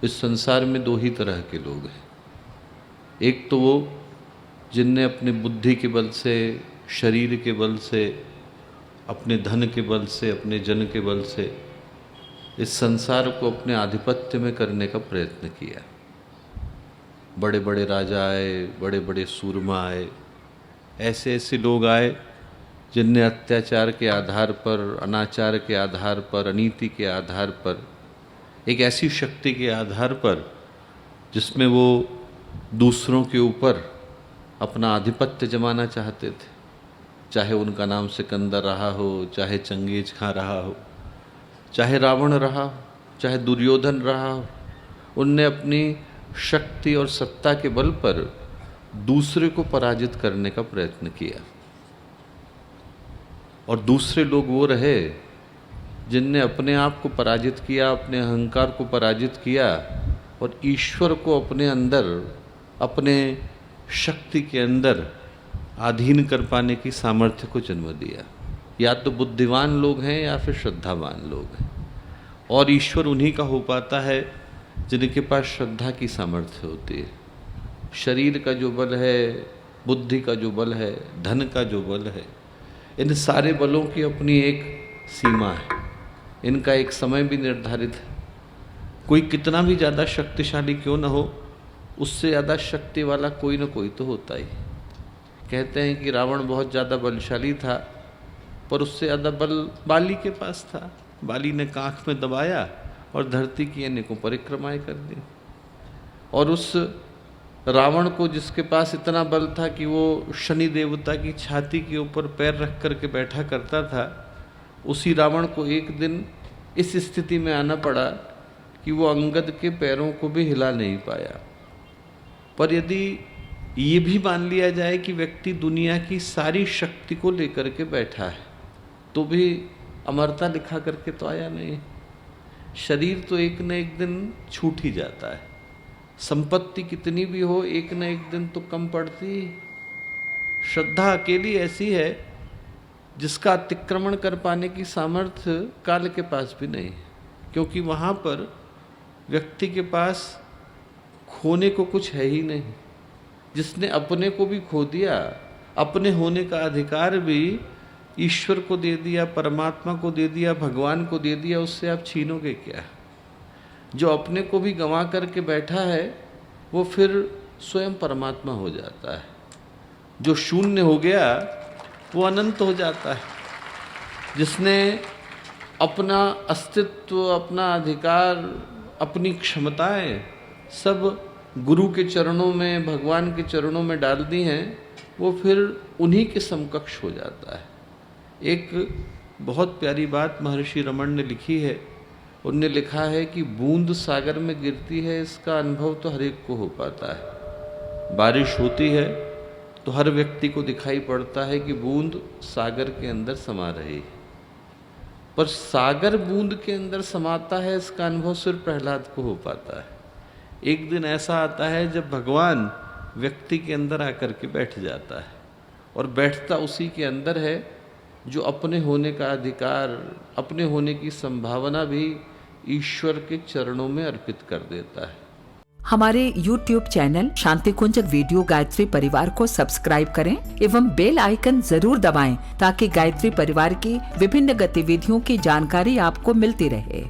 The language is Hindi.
इस संसार में दो ही तरह के लोग हैं। एक तो वो जिनने अपनी बुद्धि के बल से, शरीर के बल से, अपने धन के बल से, अपने जन के बल से इस संसार को अपने आधिपत्य में करने का प्रयत्न किया। बड़े बड़े राजा आए, बड़े बड़े सूरमा आए, ऐसे ऐसे लोग आए जिनने अत्याचार के आधार पर, अनाचार के आधार पर, अनीति के आधार पर, एक ऐसी शक्ति के आधार पर जिसमें वो दूसरों के ऊपर अपना आधिपत्य जमाना चाहते थे। चाहे उनका नाम सिकंदर रहा हो, चाहे चंगेज खां रहा हो, चाहे रावण रहा हो, चाहे दुर्योधन रहा हो, उनने अपनी शक्ति और सत्ता के बल पर दूसरे को पराजित करने का प्रयत्न किया। और दूसरे लोग वो रहे जिनने अपने आप को पराजित किया, अपने अहंकार को पराजित किया और ईश्वर को अपने अंदर, अपने शक्ति के अंदर अधीन कर पाने की सामर्थ्य को जन्म दिया। या तो बुद्धिमान लोग हैं या फिर श्रद्धावान लोग हैं। और ईश्वर उन्हीं का हो पाता है जिनके पास श्रद्धा की सामर्थ्य होती है। शरीर का जो बल है, बुद्धि का जो बल है, धन का जो बल है, इन सारे बलों की अपनी एक सीमा है। इनका एक समय भी निर्धारित है। कोई कितना भी ज़्यादा शक्तिशाली क्यों न हो, उससे ज़्यादा शक्ति वाला कोई ना कोई तो होता ही। कहते हैं कि रावण बहुत ज़्यादा बलशाली था, पर उससे ज़्यादा बल बाली के पास था। बाली ने कांख में दबाया और धरती की अनेकों परिक्रमाएं कर दी। और उस रावण को, जिसके पास इतना बल था कि वो शनि देवता की छाती के ऊपर पैर रख करके बैठा करता था, उसी रावण को एक दिन इस स्थिति में आना पड़ा कि वो अंगद के पैरों को भी हिला नहीं पाया। पर यदि ये भी मान लिया जाए कि व्यक्ति दुनिया की सारी शक्ति को लेकर के बैठा है, तो भी अमरता लिखा करके तो आया नहीं। शरीर तो एक न एक दिन छूट ही जाता है। संपत्ति कितनी भी हो, एक न एक दिन तो कम पड़ती। श्रद्धा अकेली ऐसी है जिसका अतिक्रमण कर पाने की सामर्थ्य काल के पास भी नहीं, क्योंकि वहाँ पर व्यक्ति के पास खोने को कुछ है ही नहीं। जिसने अपने को भी खो दिया, अपने होने का अधिकार भी ईश्वर को दे दिया, परमात्मा को दे दिया, भगवान को दे दिया, उससे आप छीनोगे क्या? जो अपने को भी गंवा करके बैठा है वो फिर स्वयं परमात्मा हो जाता है। जो शून्य हो गया वो अनंत हो जाता है। जिसने अपना अस्तित्व, अपना अधिकार, अपनी क्षमताएं सब गुरु के चरणों में, भगवान के चरणों में डाल दी हैं, वो फिर उन्हीं के समकक्ष हो जाता है। एक बहुत प्यारी बात महर्षि रमण ने लिखी है। उनने लिखा है कि बूंद सागर में गिरती है, इसका अनुभव तो हर एक को हो पाता है। बारिश होती है तो हर व्यक्ति को दिखाई पड़ता है कि बूंद सागर के अंदर समा रही है, पर सागर बूंद के अंदर समाता है, इसका अनुभव सिर्फ प्रहलाद को हो पाता है। एक दिन ऐसा आता है जब भगवान व्यक्ति के अंदर आकर के बैठ जाता है, और बैठता उसी के अंदर है जो अपने होने का अधिकार, अपने होने की संभावना भी ईश्वर के चरणों में अर्पित कर देता है। हमारे YouTube चैनल शांति कुंज वीडियो गायत्री परिवार को सब्सक्राइब करें एवं बेल आइकन जरूर दबाएं ताकि गायत्री परिवार की विभिन्न गतिविधियों की जानकारी आपको मिलती रहे।